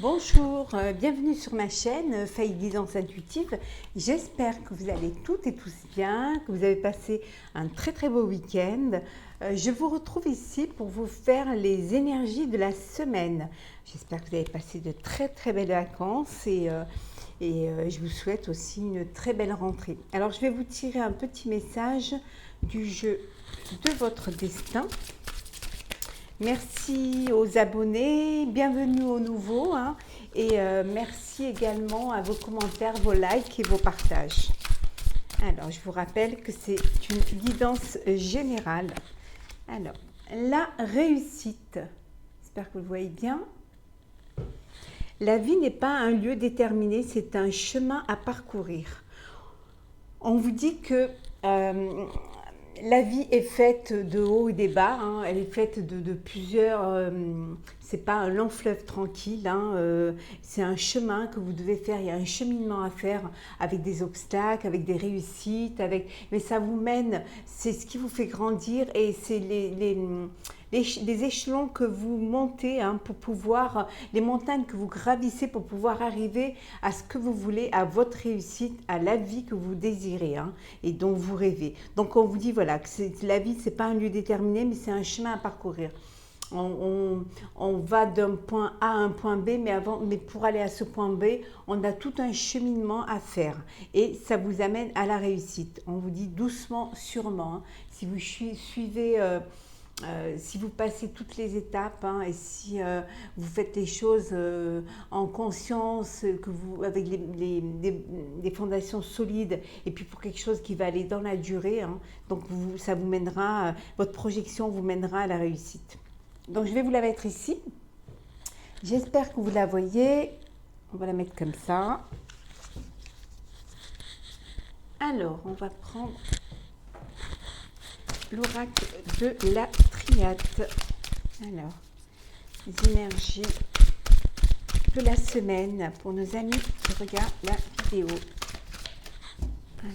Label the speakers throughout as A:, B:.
A: Bonjour, bienvenue sur ma chaîne Faye Guidance Intuitive. J'espère que vous allez toutes et tous bien, que vous avez passé un très beau week-end. Je vous retrouve ici pour vous faire les énergies de la semaine. J'espère que vous avez passé de très belles vacances et je vous souhaite aussi une très belle rentrée. Alors je vais vous tirer un petit message du jeu de votre destin. Merci aux abonnés, bienvenue aux nouveaux et merci également à vos commentaires, vos likes et vos partages. Alors, je vous rappelle que c'est une guidance générale. Alors, la réussite, j'espère que vous le voyez bien. La vie n'est pas un lieu déterminé, c'est un chemin à parcourir. On vous dit que la vie est faite de hauts et des bas, elle est faite de plusieurs, c'est pas un long fleuve tranquille, c'est un chemin que vous devez faire, il y a un cheminement à faire avec des obstacles, avec des réussites, mais ça vous mène, c'est ce qui vous fait grandir et c'est les échelons que vous montez pour pouvoir, les montagnes que vous gravissez pour pouvoir arriver à ce que vous voulez, à votre réussite, à la vie que vous désirez et dont vous rêvez. Donc on vous dit voilà que la vie c'est pas un lieu déterminé mais c'est un chemin à parcourir. On va d'un point A à un point B, mais pour aller à ce point B, on a tout un cheminement à faire et ça vous amène à la réussite. On vous dit doucement, sûrement, si vous suivez si vous passez toutes les étapes et si vous faites les choses en conscience, avec des fondations solides et puis pour quelque chose qui va aller dans la durée, donc ça vous mènera, votre projection vous mènera à la réussite. Donc je vais vous la mettre ici. J'espère que vous la voyez. On va la mettre comme ça. Alors, on va prendre l'oracle de la triade. Alors, les énergies de la semaine pour nos amis qui regardent la vidéo. Alors,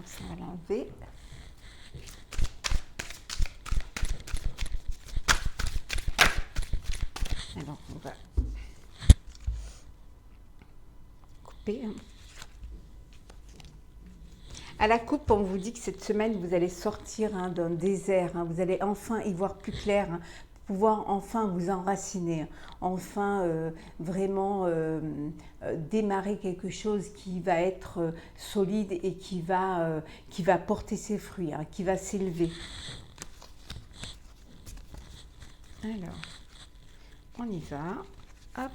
A: ça va l'enlever. Alors, on va couper. À la coupe, on vous dit que cette semaine, vous allez sortir d'un désert, vous allez enfin y voir plus clair, pouvoir enfin vous enraciner, enfin vraiment démarrer quelque chose qui va être solide et qui va porter ses fruits, qui va s'élever. Alors, on y va. Hop.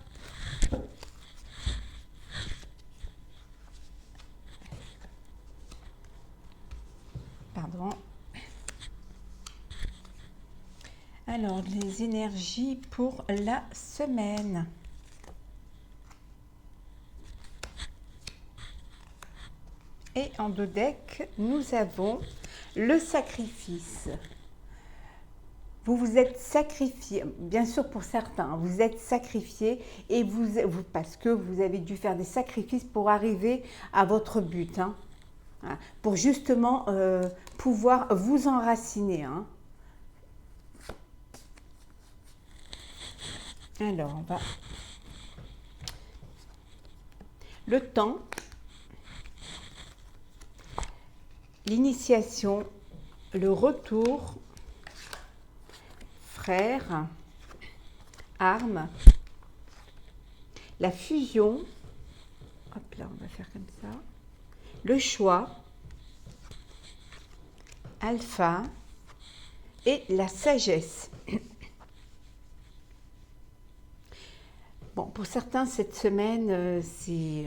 A: Pardon. Alors, les énergies pour la semaine. Et en deux decks, nous avons le sacrifice. Vous vous êtes sacrifié, bien sûr pour certains, vous êtes sacrifié et parce que vous avez dû faire des sacrifices pour arriver à votre but, pour justement pouvoir vous enraciner. Alors, on va... Le temps, l'initiation, le retour, frère, arme, la fusion, hop là, on va faire comme ça, le choix, alpha et la sagesse. Bon, pour certains, cette semaine, c'est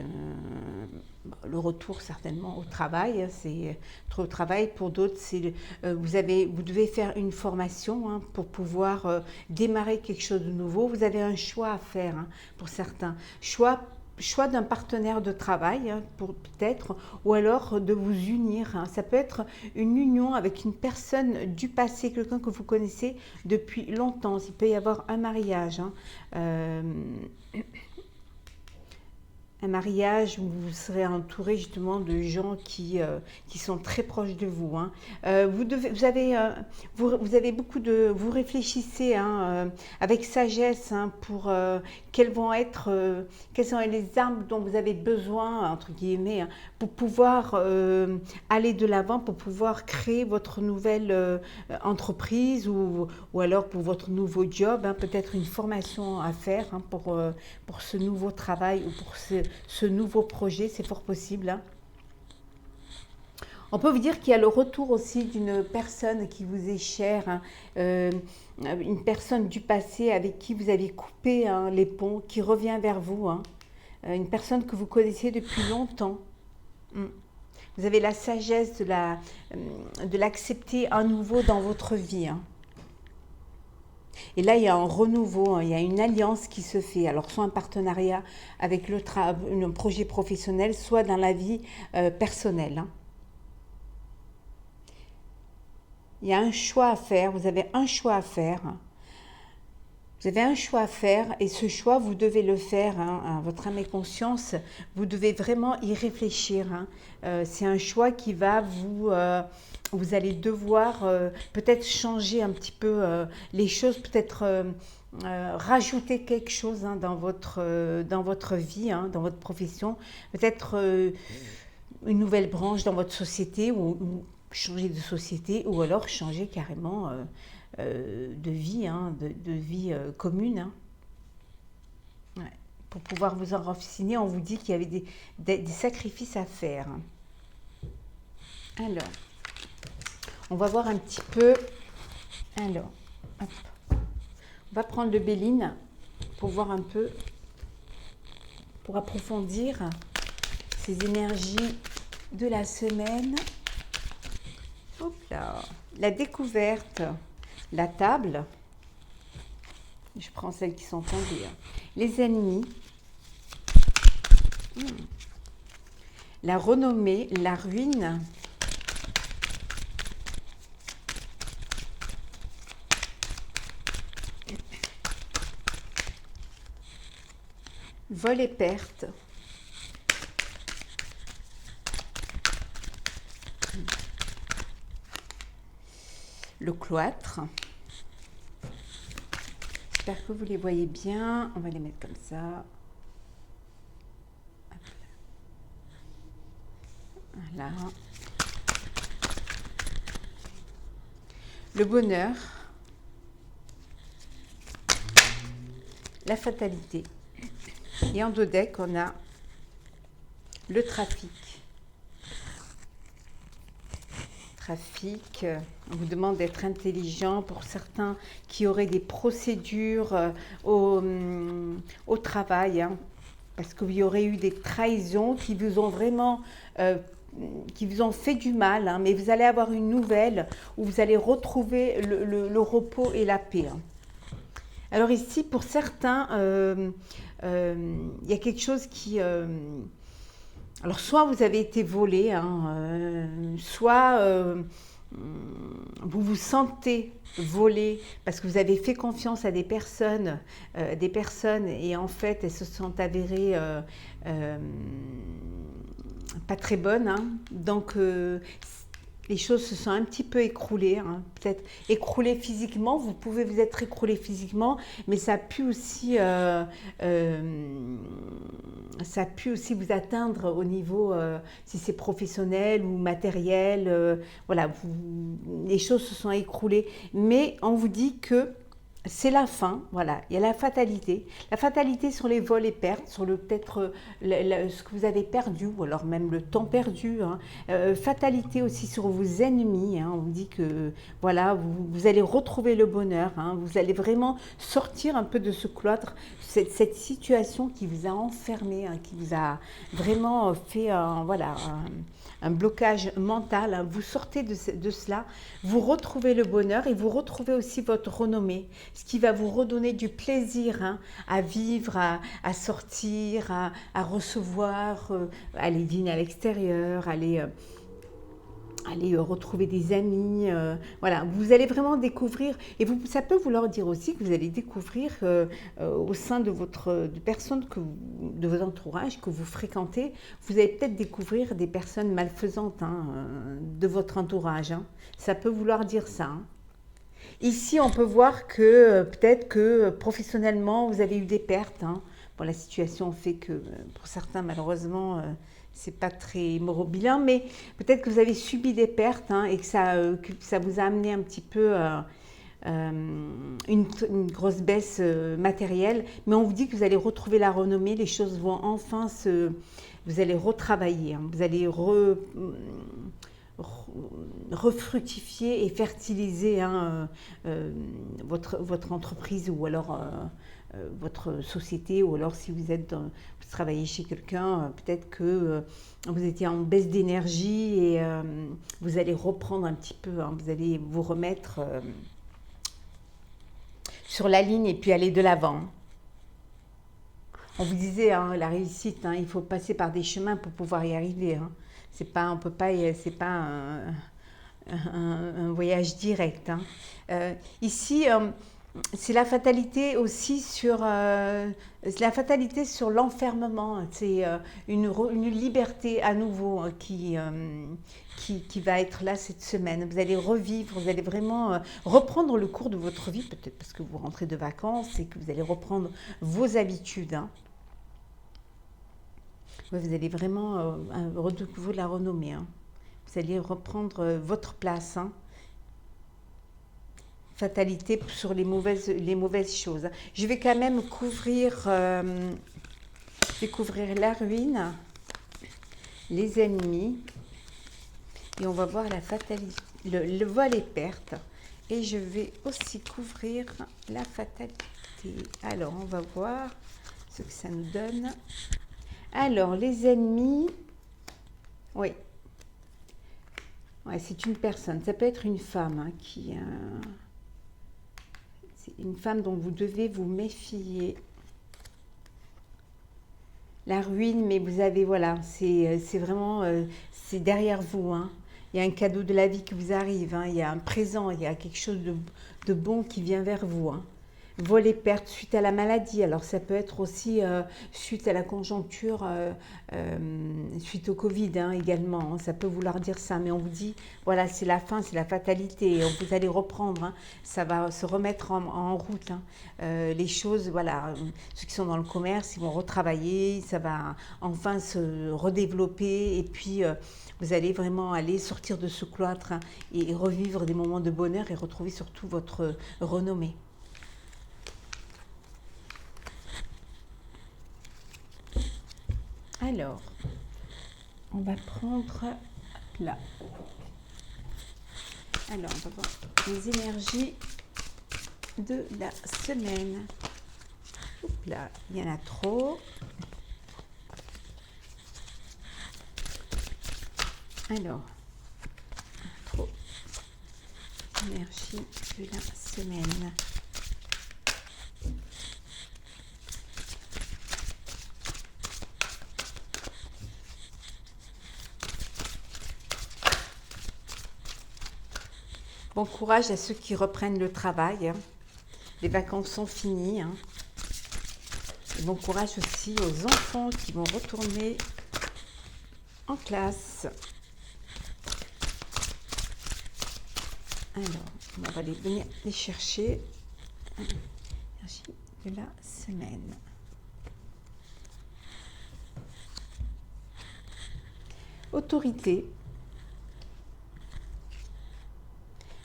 A: le retour certainement au travail. C'est au travail. Pour d'autres, c'est vous devez faire une formation pour pouvoir démarrer quelque chose de nouveau. Vous avez un choix à faire pour certains. Choix d'un partenaire de travail, peut-être, ou alors de vous unir. Ça peut être une union avec une personne du passé, quelqu'un que vous connaissez depuis longtemps. Il peut y avoir un mariage. un mariage où vous serez entouré justement de gens qui sont très proches de vous. Hein. Vous avez beaucoup de... Vous réfléchissez hein, avec sagesse hein, pour quelles sont les armes dont vous avez besoin, entre guillemets, hein, pour pouvoir aller de l'avant, pour pouvoir créer votre nouvelle entreprise ou alors pour votre nouveau job, hein, peut-être une formation à faire hein, pour ce nouveau travail ou pour ce nouveau projet, c'est fort possible. Hein. On peut vous dire qu'il y a le retour aussi d'une personne qui vous est chère, hein, une personne du passé avec qui vous avez coupé hein, les ponts, qui revient vers vous, hein, une personne que vous connaissez depuis longtemps. Vous avez la sagesse de l'accepter à nouveau dans votre vie. Hein. Et là, il y a un renouveau, hein, il y a une alliance qui se fait. Alors, soit un partenariat avec un projet professionnel, soit dans la vie personnelle. Hein. Il y a un choix à faire, vous avez un choix à faire. Vous avez un choix à faire et ce choix, vous devez le faire, hein, à votre âme et conscience, vous devez vraiment y réfléchir. Hein. C'est un choix qui va vous allez devoir peut-être changer un petit peu les choses, peut-être rajouter quelque chose hein, dans votre vie, hein, dans votre profession, peut-être une nouvelle branche dans votre société ou changer de société ou alors changer carrément de vie, hein, de vie commune. Hein. Ouais. Pour pouvoir vous enraciner, on vous dit qu'il y avait des sacrifices à faire. Alors, on va voir un petit peu. Alors, hop. On va prendre le Béline pour voir un peu, pour approfondir ces énergies de la semaine. Hop là. La découverte. La table, je prends celles qui sont tombées, les ennemis, la renommée, la ruine, vol et perte, le cloître. J'espère que vous les voyez bien. On va les mettre comme ça. Voilà. Le bonheur. La fatalité. Et en dos deck, on a le trafic. Trafic, on vous demande d'être intelligent pour certains qui auraient des procédures au travail, hein, parce qu'il y aurait eu des trahisons qui vous ont vraiment qui vous ont fait du mal, hein, mais vous allez avoir une nouvelle où vous allez retrouver le repos et la paix. Hein. Alors ici, pour certains, il y a quelque chose qui... alors, soit vous avez été volé, hein, soit vous vous sentez volé parce que vous avez fait confiance à des personnes et en fait, elles se sont avérées pas très bonnes. Hein. Donc, les choses se sont un petit peu écroulées, hein. Peut-être écroulées physiquement, vous pouvez vous être écroulé physiquement, mais ça a pu aussi vous atteindre au niveau, si c'est professionnel ou matériel, voilà, les choses se sont écroulées, mais on vous dit que c'est la fin, voilà, il y a la fatalité sur les vols et pertes, sur peut-être ce que vous avez perdu, ou alors même le temps perdu, hein. Fatalité aussi sur vos ennemis, hein. On vous dit que voilà, vous allez retrouver le bonheur, hein. Vous allez vraiment sortir un peu de ce cloître, cette situation qui vous a enfermé, hein, qui vous a vraiment fait un blocage mental, hein. Vous sortez de cela, vous retrouvez le bonheur et vous retrouvez aussi votre renommée, ce qui va vous redonner du plaisir, hein, à vivre, à sortir, à recevoir, aller dîner à l'extérieur, aller aller retrouver des amis. Voilà, vous allez vraiment découvrir, et ça peut vouloir dire aussi que vous allez découvrir au sein de personnes de votre entourage que vous fréquentez, vous allez peut-être découvrir des personnes malfaisantes de votre entourage. Ça peut vouloir dire ça. Ici, on peut voir que peut-être que professionnellement, vous avez eu des pertes. Bon, la situation fait que pour certains, malheureusement, c'est pas très bilan, mais peut-être que vous avez subi des pertes et que ça vous a amené un petit peu une grosse baisse matérielle. Mais on vous dit que vous allez retrouver la renommée, les choses vont enfin vous allez retravailler, vous allez refructifier et fertiliser votre entreprise ou alors votre société, ou alors si vous travaillez chez quelqu'un, peut-être que vous étiez en baisse d'énergie et vous allez reprendre un petit peu, vous allez vous remettre sur la ligne et puis aller de l'avant. On vous disait, la réussite, il faut passer par des chemins pour pouvoir y arriver. C'est pas, on peut pas, c'est pas un voyage direct. Ici, c'est la fatalité aussi sur l'enfermement. C'est une liberté à nouveau qui va être là cette semaine. Vous allez revivre, vous allez vraiment reprendre le cours de votre vie, peut-être parce que vous rentrez de vacances et que vous allez reprendre vos habitudes. Vous allez vraiment redécouvrir la renommée. Vous allez reprendre votre place. Fatalité sur les mauvaises choses. Je vais quand même couvrir la ruine, les ennemis, et on va voir la fatalité, le vol et perte. Et je vais aussi couvrir la fatalité. Alors, on va voir ce que ça nous donne. Alors, les ennemis, oui. Ouais, c'est une personne, ça peut être une femme c'est une femme dont vous devez vous méfier. La ruine, mais vous avez, voilà, c'est vraiment, c'est derrière vous. Il y a un cadeau de la vie qui vous arrive, il y a un présent, il y a quelque chose de bon qui vient vers vous. Vol et perte suite à la maladie, alors ça peut être aussi suite à la conjoncture, suite au Covid également, ça peut vouloir dire ça, mais on vous dit, voilà, c'est la fin, c'est la fatalité, vous allez reprendre, ça va se remettre en route, les choses, voilà, ceux qui sont dans le commerce, ils vont retravailler, ça va enfin se redévelopper, et puis vous allez vraiment aller sortir de ce cloître et revivre des moments de bonheur et retrouver surtout votre renommée. Alors, on va prendre là. Alors, on va voir les énergies de la semaine. Là, il y en a trop. Alors, trop. Énergie de la semaine. Bon courage à ceux qui reprennent le travail. Les vacances sont finies. Et bon courage aussi aux enfants qui vont retourner en classe. Alors, on va venir les chercher. Énergie de la semaine. Autorité.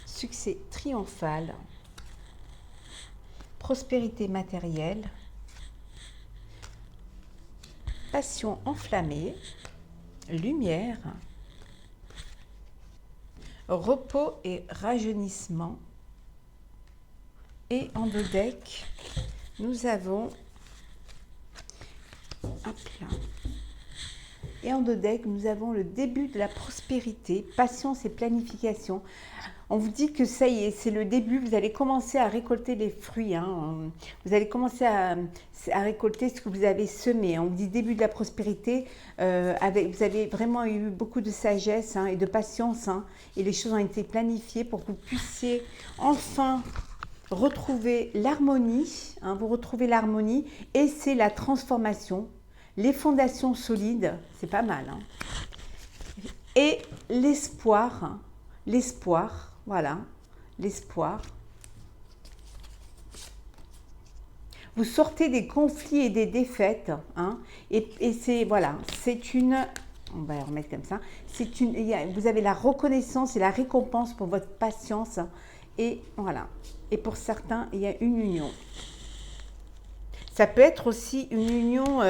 A: Succès triomphal, prospérité matérielle, passion enflammée, lumière, repos et rajeunissement. Et en deux decks, nous avons Et en deux decks, nous avons le début de la prospérité, patience et planification. On vous dit que ça y est, c'est le début, vous allez commencer à récolter les fruits, hein. Vous allez commencer à récolter ce que vous avez semé, hein. On vous dit début de la prospérité, vous avez vraiment eu beaucoup de sagesse, hein, et de patience, hein, et les choses ont été planifiées pour que vous puissiez enfin retrouver l'harmonie, hein, vous retrouvez l'harmonie, et c'est la transformation, les fondations solides, c'est pas mal, hein, et l'espoir, hein, l'espoir, voilà, l'espoir. Vous sortez des conflits et des défaites, hein, et c'est, voilà, c'est une, on va le remettre comme ça, c'est une, vous avez la reconnaissance et la récompense pour votre patience, et voilà, et pour certains, il y a une union. Ça peut être aussi une union,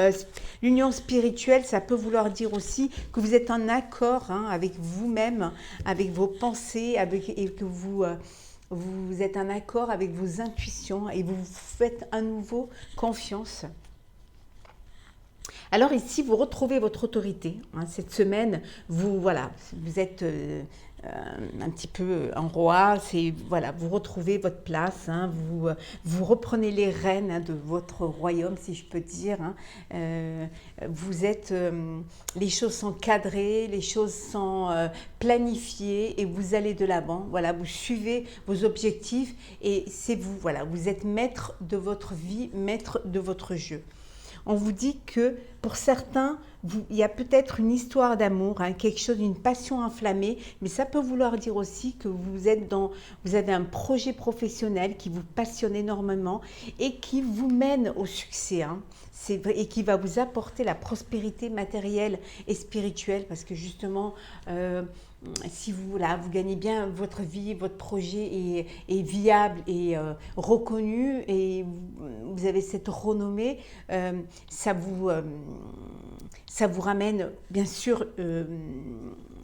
A: l'union spirituelle, ça peut vouloir dire aussi que vous êtes en accord, hein, avec vous-même, avec vos pensées, et que vous êtes en accord avec vos intuitions et vous faites à nouveau confiance. Alors ici, vous retrouvez votre autorité, hein. Cette semaine, vous êtes un petit peu en roi, voilà, vous retrouvez votre place, hein, vous reprenez les rênes, hein, de votre royaume, si je peux dire, hein. Vous êtes, les choses sont cadrées, les choses sont planifiées et vous allez de l'avant. Voilà, vous suivez vos objectifs et c'est vous. Voilà, vous êtes maître de votre vie, maître de votre jeu. On vous dit que pour certains, il y a peut-être une histoire d'amour, hein, quelque chose, une passion enflammée, mais ça peut vouloir dire aussi que vous avez un projet professionnel qui vous passionne énormément et qui vous mène au succès, hein, et qui va vous apporter la prospérité matérielle et spirituelle, parce que justement, si vous gagnez bien votre vie, votre projet est viable et reconnu et vous avez cette renommée, ça vous ramène, bien sûr,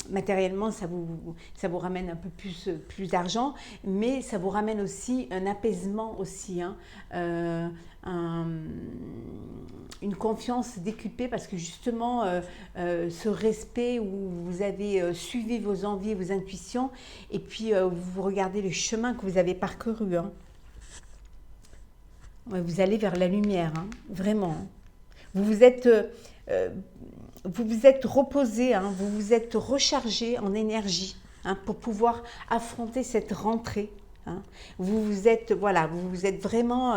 A: matériellement, ça vous ramène un peu plus d'argent, mais ça vous ramène aussi un apaisement aussi, hein, une confiance décuplée, parce que justement, ce respect où vous avez suivi vos envies, vos intuitions, et puis vous regardez le chemin que vous avez parcouru, hein. Vous allez vers la lumière, hein, vraiment. Vous vous êtes reposé, hein, vous vous êtes rechargé en énergie, hein, pour pouvoir affronter cette rentrée, hein. Vous êtes vraiment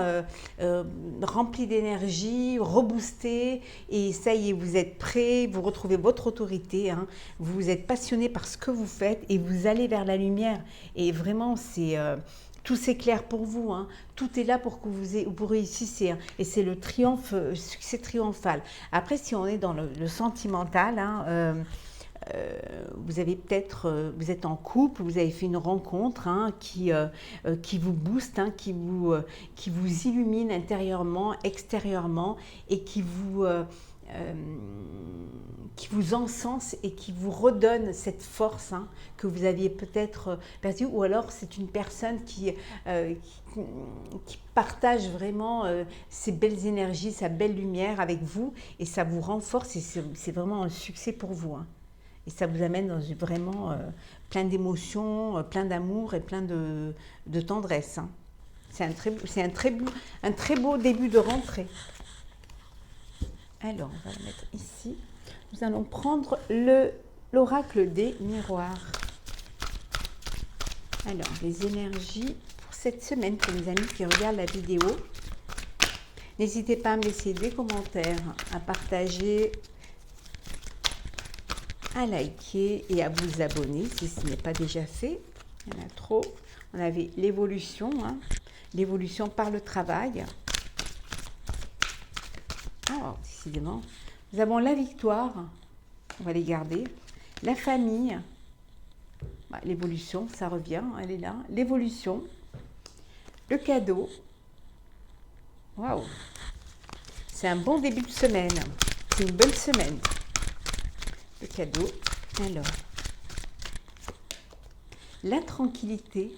A: rempli d'énergie, reboosté, et ça y est, vous êtes prêt, vous retrouvez votre autorité, hein, vous êtes passionné par ce que vous faites et vous allez vers la lumière. Et vraiment, tout s'éclaire pour vous, hein. Tout est là pour que vous réussissiez, hein. Et c'est le triomphe, succès triomphal. Après, si on est dans le sentimental, hein, vous êtes en couple, vous avez fait une rencontre, hein, qui vous booste, hein, qui vous illumine intérieurement, extérieurement, et qui vous encense et qui vous redonne cette force, hein, que vous aviez peut-être perdue, ou alors c'est une personne qui partage vraiment ses belles énergies, sa belle lumière avec vous, et ça vous renforce, et c'est vraiment un succès pour vous, hein. Et ça vous amène dans vraiment plein d'émotions, plein d'amour et plein de tendresse, hein. C'est un très beau début de rentrée. Alors, on va le mettre ici. Nous allons prendre l'oracle des miroirs. Alors, les énergies pour cette semaine, pour les amis qui regardent la vidéo. N'hésitez pas à me laisser des commentaires, à partager, à liker et à vous abonner si ce n'est pas déjà fait. Il y en a trop. On avait l'évolution, hein, l'évolution par le travail. Alors, décidément, nous avons la victoire, on va les garder, la famille, l'évolution, ça revient, elle est là, l'évolution, le cadeau. Waouh, c'est un bon début de semaine, c'est une bonne semaine. Le cadeau, alors, la tranquillité,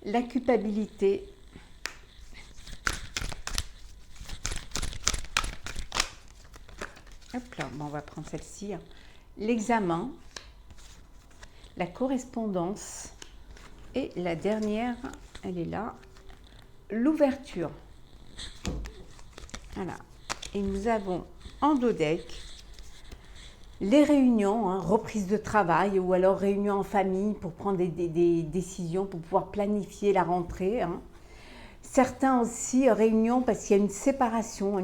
A: la culpabilité, hop, couple. Bon, on va prendre celle-ci. L'examen, la correspondance et la dernière, elle est là, l'ouverture. Voilà. Et nous avons en dos deck les réunions, hein, reprise de travail ou alors réunions en famille pour prendre des décisions, pour pouvoir planifier la rentrée. Hein. Certains aussi réunions parce qu'il y a une séparation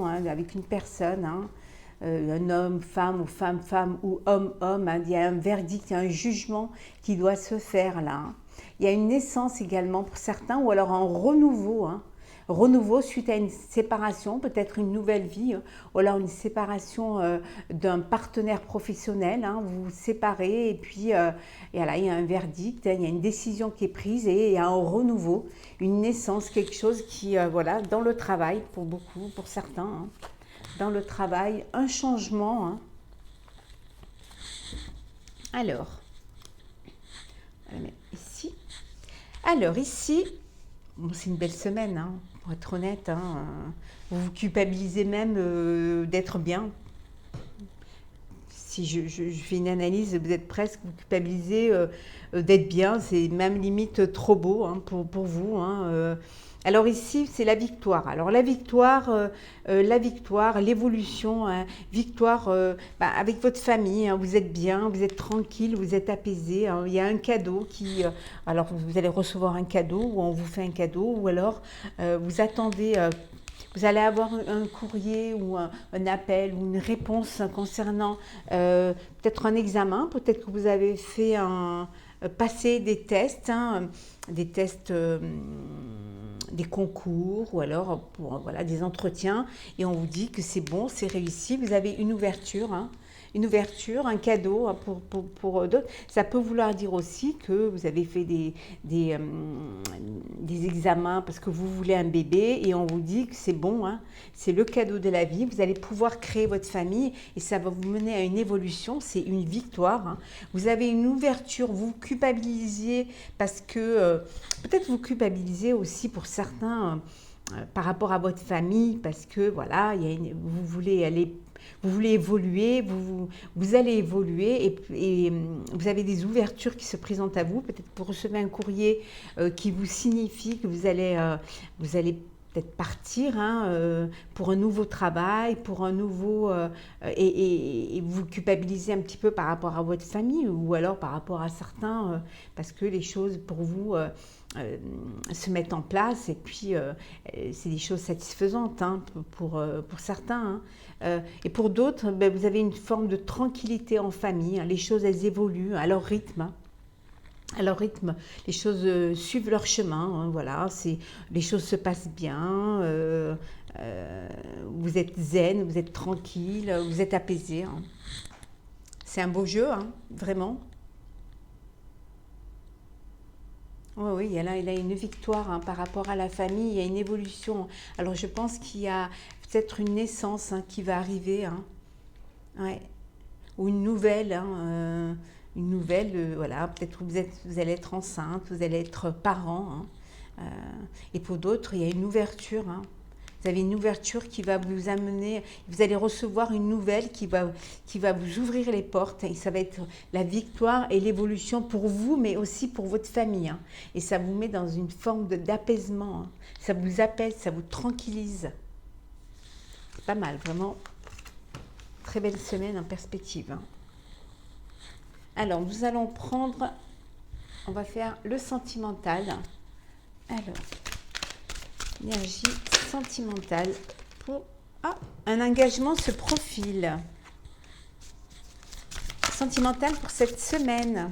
A: hein, avec une personne, hein, un homme, femme ou femme ou homme. Hein, il y a un verdict, il y a un jugement qui doit se faire là. Hein. Il y a une naissance également pour certains ou alors un renouveau. Hein. Renouveau suite à une séparation, peut-être une nouvelle vie, ou alors une séparation d'un partenaire professionnel. Hein, vous vous séparez et puis et là, il y a un verdict, il y a une décision qui est prise et il y a un renouveau, une naissance, quelque chose qui, voilà, dans le travail pour beaucoup, pour certains, hein, dans le travail, un changement. Hein. Alors, on va mettre ici. Alors ici, bon, c'est une belle semaine, hein, pour être honnête. Hein, vous vous culpabilisez même d'être bien. Si je fais une analyse, vous êtes presque culpabilisé d'être bien. C'est même limite trop beau hein, pour vous. Hein, alors ici, c'est la victoire. Alors la victoire, l'évolution, hein, victoire avec votre famille. Hein, vous êtes bien, vous êtes tranquille, vous êtes apaisé. Hein, il y a un cadeau qui... alors vous allez recevoir un cadeau ou on vous fait un cadeau ou alors vous attendez... vous allez avoir un courrier ou un appel ou une réponse concernant peut-être un examen, peut-être que vous avez fait passer des tests, hein, des tests, des concours ou alors pour, voilà, des entretiens et on vous dit que c'est bon, c'est réussi, vous avez une ouverture. Hein, une ouverture, un cadeau hein, pour d'autres. Ça peut vouloir dire aussi que vous avez fait des examens parce que vous voulez un bébé et on vous dit que c'est bon, hein, c'est le cadeau de la vie. Vous allez pouvoir créer votre famille et ça va vous mener à une évolution, c'est une victoire. Hein. Vous avez une ouverture, vous culpabilisez parce que peut-être vous culpabilisez aussi pour certains par rapport à votre famille parce que voilà, vous voulez aller... Vous voulez évoluer, vous allez évoluer et vous avez des ouvertures qui se présentent à vous. Peut-être que vous recevez un courrier qui vous signifie que vous allez peut-être partir hein, pour un nouveau travail, pour un nouveau... et vous culpabilisez un petit peu par rapport à votre famille ou alors par rapport à certains parce que les choses pour vous... se mettent en place et puis c'est des choses satisfaisantes hein, pour certains hein. Et pour d'autres vous avez une forme de tranquillité en famille hein. Les choses elles évoluent à leur rythme hein. À leur rythme, les choses suivent leur chemin, hein, voilà, les choses se passent bien, vous êtes zen, vous êtes tranquille, vous êtes apaisé. Hein. C'est un beau jeu, hein, vraiment. Oui, il y a une victoire hein, par rapport à la famille, il y a une évolution. Alors je pense qu'il y a peut-être une naissance hein, qui va arriver, hein. Ouais. Ou une nouvelle, hein, voilà, peut-être que vous allez être enceinte, vous allez être parent. Hein. Et pour d'autres, il y a une ouverture. Hein. Vous avez une ouverture qui va vous amener, vous allez recevoir une nouvelle qui va vous ouvrir les portes. Et ça va être la victoire et l'évolution pour vous, mais aussi pour votre famille. Hein. Et ça vous met dans une forme d'apaisement. Hein. Ça vous apaise, ça vous tranquillise. C'est pas mal, vraiment. Très belle semaine en perspective. Hein. Alors, nous allons prendre, on va faire le sentimental. Alors, énergie sentimentale pour un engagement se profile. Sentimental pour cette semaine.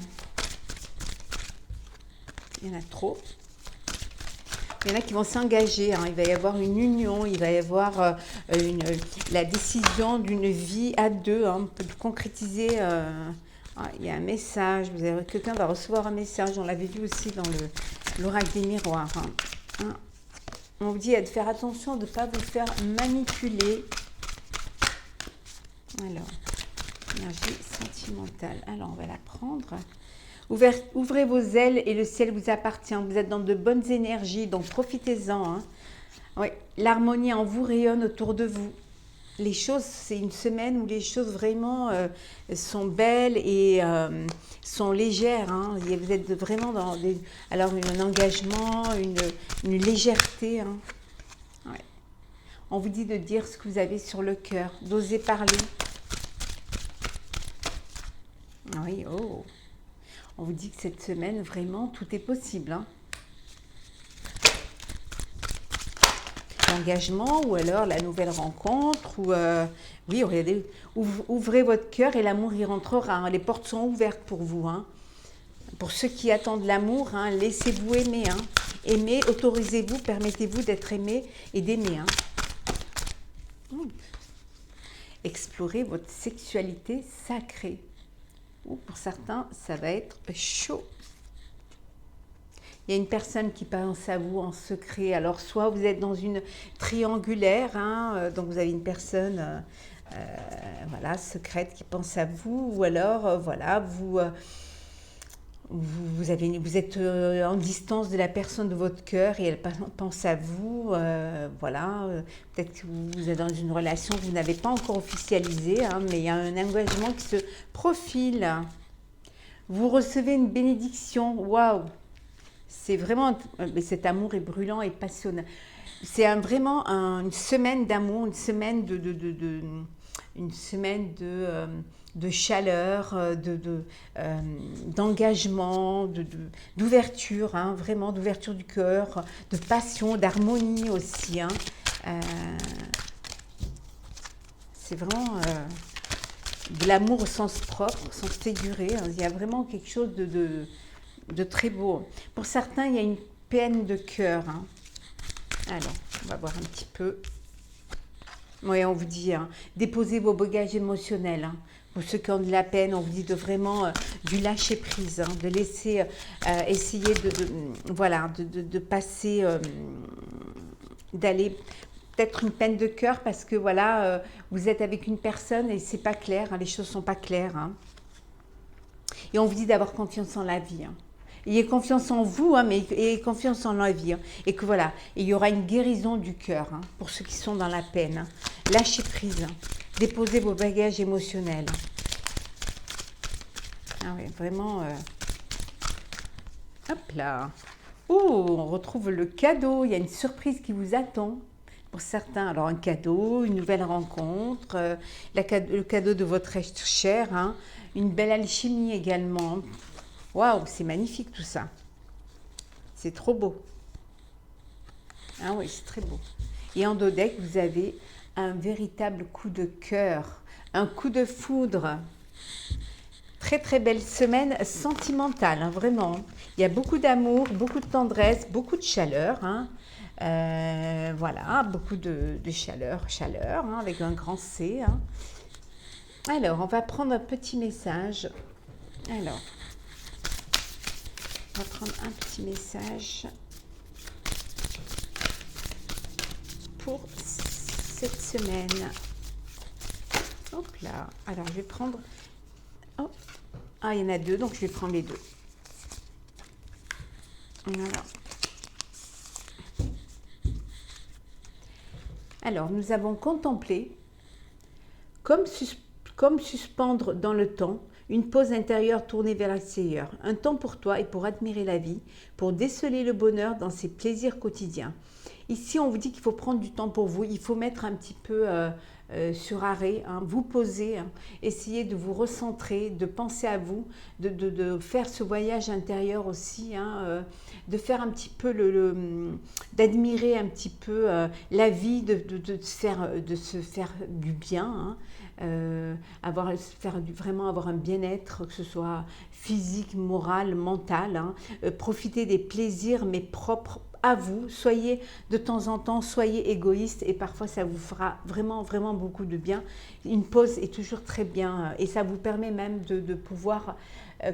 A: Il y en a trop. Il y en a qui vont s'engager, hein. Il va y avoir une union, il va y avoir la décision d'une vie à deux, hein, peut concrétiser. Il y a un message, quelqu'un va recevoir un message, on l'avait vu aussi dans l'oracle des miroirs. Hein. On vous dit de faire attention de ne pas vous faire manipuler. Alors, énergie sentimentale. Alors, on va la prendre. Ouvrez vos ailes et le ciel vous appartient. Vous êtes dans de bonnes énergies, donc profitez-en. Hein. Oui, l'harmonie en vous rayonne autour de vous. les choses, c'est une semaine où les choses vraiment sont belles et sont légères. Hein. Vous êtes vraiment dans alors un engagement, une légèreté. Hein. Ouais. On vous dit de dire ce que vous avez sur le cœur, d'oser parler. Oui, oh. On vous dit que cette semaine, vraiment, tout est possible. Hein. L'engagement ou alors la nouvelle rencontre. Ou, oui, regardez, ouvrez votre cœur et l'amour y rentrera. Hein. Les portes sont ouvertes pour vous. Hein. Pour ceux qui attendent l'amour, hein, laissez-vous aimer. Hein. Aimez, autorisez-vous, permettez-vous d'être aimé et d'aimer. Hein. Explorez votre sexualité sacrée. Ou pour certains, ça va être chaud. Il y a une personne qui pense à vous en secret. Alors, soit vous êtes dans une triangulaire, hein, donc vous avez une personne voilà, secrète qui pense à vous, ou alors, voilà, vous êtes en distance de la personne de votre cœur et elle pense à vous. Voilà, peut-être que vous êtes dans une relation que vous n'avez pas encore officialisée, hein, mais il y a un engagement qui se profile. Vous recevez une bénédiction. Waouh! C'est vraiment, cet amour est brûlant et passionnant. C'est vraiment une semaine d'amour, une semaine de chaleur, d'engagement, d'ouverture, hein, vraiment d'ouverture du cœur, de passion, d'harmonie aussi. Hein. C'est vraiment de l'amour au sens propre, au sens figuré. Hein. Il y a vraiment quelque chose de très beau. Pour certains, il y a une peine de cœur. Hein. Alors, on va voir un petit peu. Oui, on vous dit, hein, déposez vos bagages émotionnels. Hein. Pour ceux qui ont de la peine, on vous dit de vraiment du lâcher prise, hein, de laisser, essayer de passer, d'aller peut-être une peine de cœur parce que voilà, vous êtes avec une personne et c'est pas clair, hein, les choses sont pas claires. Hein. Et on vous dit d'avoir confiance en la vie. Hein. Ayez confiance en vous, hein, mais ayez confiance en la vie. Hein, et que voilà, il y aura une guérison du cœur hein, pour ceux qui sont dans la peine. Hein. Lâchez prise. Hein. Déposez vos bagages émotionnels. Ah oui, vraiment. Hop là. Oh, on retrouve le cadeau. Il y a une surprise qui vous attend. Pour certains, alors un cadeau, une nouvelle rencontre, le cadeau de votre être cher, hein, une belle alchimie également. Waouh, c'est magnifique tout ça. C'est trop beau. Ah oui, c'est très beau. Et en dos deck, vous avez un véritable coup de cœur, un coup de foudre. Très très belle semaine sentimentale, hein, vraiment. Il y a beaucoup d'amour, beaucoup de tendresse, beaucoup de chaleur. Hein. Voilà, beaucoup de chaleur, hein, avec un grand C. Hein. Alors, on va prendre un petit message. Alors, on va prendre un petit message pour cette semaine. Hop là. Alors, je vais prendre... Oh. Ah, il y en a deux, donc je vais prendre les deux. Voilà. Alors, nous avons contemplé, comme suspendre dans le temps, une pause intérieure tournée vers l'extérieur, un temps pour toi et pour admirer la vie, pour déceler le bonheur dans ses plaisirs quotidiens. Ici, on vous dit qu'il faut prendre du temps pour vous, il faut mettre un petit peu sur arrêt, hein, vous poser, hein, essayer de vous recentrer, de penser à vous, de faire ce voyage intérieur aussi, hein, de faire un petit peu d'admirer un petit peu la vie, de se faire du bien, hein, vraiment avoir un bien-être, que ce soit physique, moral, mental, hein, profiter des plaisirs mais propres à vous, soyez de temps en temps, soyez égoïste et parfois ça vous fera vraiment, vraiment beaucoup de bien. Une pause est toujours très bien et ça vous permet même de pouvoir,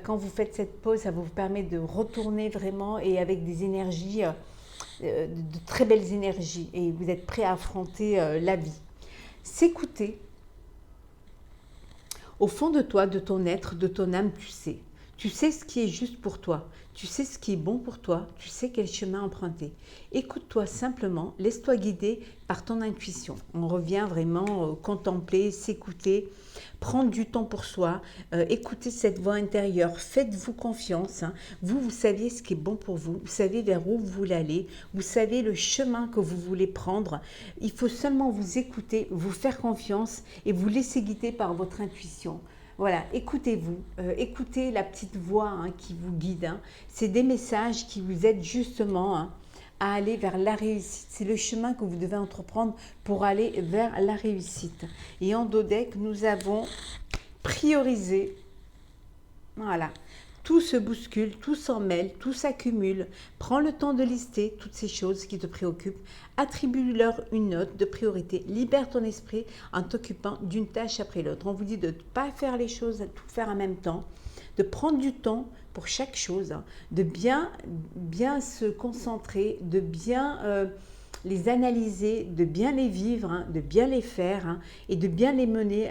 A: quand vous faites cette pause, ça vous permet de retourner vraiment et avec des énergies, de très belles énergies et vous êtes prêt à affronter la vie. S'écouter, au fond de toi, de ton être, de ton âme, tu sais. Tu sais ce qui est juste pour toi. Tu sais ce qui est bon pour toi. Tu sais quel chemin emprunter. Écoute-toi simplement. Laisse-toi guider par ton intuition. On revient vraiment contempler, s'écouter, prendre du temps pour soi, écouter cette voix intérieure. Faites-vous confiance. Hein. Vous savez ce qui est bon pour vous. Vous savez vers où vous voulez aller. Vous savez le chemin que vous voulez prendre. Il faut seulement vous écouter, vous faire confiance et vous laisser guider par votre intuition. Voilà, écoutez-vous, écoutez la petite voix hein, qui vous guide. Hein. C'est des messages qui vous aident justement hein, à aller vers la réussite. C'est le chemin que vous devez entreprendre pour aller vers la réussite. Et en dos deck, nous avons priorisé. Voilà. Tout se bouscule, tout s'en mêle, tout s'accumule. Prends le temps de lister toutes ces choses qui te préoccupent. Attribue-leur une note de priorité. Libère ton esprit en t'occupant d'une tâche après l'autre. On vous dit de ne pas faire les choses, de tout faire en même temps, de prendre du temps pour chaque chose, hein, de bien se concentrer, de bien les analyser, de bien les vivre, hein, de bien les faire hein, et de bien les mener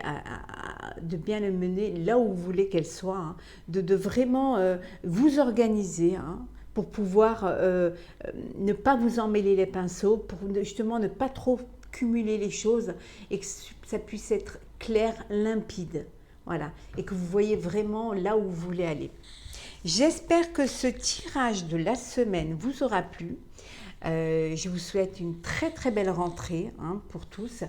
A: là où vous voulez qu'elles soient, hein, de vraiment vous organiser hein, pour pouvoir ne pas vous emmêler les pinceaux, pour justement ne pas trop cumuler les choses et que ça puisse être clair, limpide. Voilà, et que vous voyez vraiment là où vous voulez aller. J'espère que ce tirage de la semaine vous aura plu. Je vous souhaite une très belle rentrée hein, pour tous,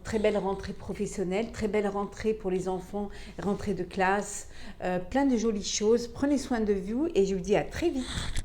A: très belle rentrée professionnelle, très belle rentrée pour les enfants, rentrée de classe, plein de jolies choses. Prenez soin de vous et je vous dis à très vite.